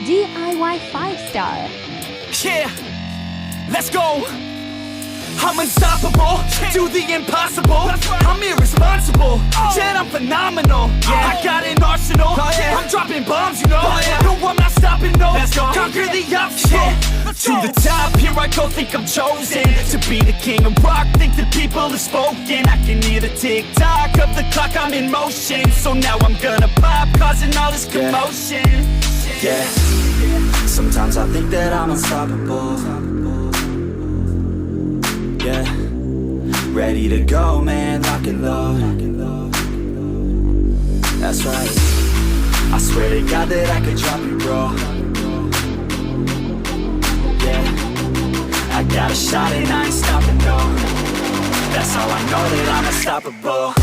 DIY 5-star. Yeah, let's go. I'm unstoppable, do the impossible. I'm irresponsible, yet I'm phenomenal. I got an arsenal, I'm dropping bombs, you know. No, I'm not stopping, no. Conquer the obstacle. To the top, here I go, think I'm chosen to be the king of rock, think the people have spoken. I can hear the tick-tock of the clock, I'm in motion. So now I'm gonna pop, causing all this commotion. Yeah, sometimes I think that I'm unstoppable. Yeah, ready to go, man, lock and load. That's right, I swear to God that I could drop you, bro. Yeah, I got a shot and I ain't stopping, no. That's how I know that I'm unstoppable.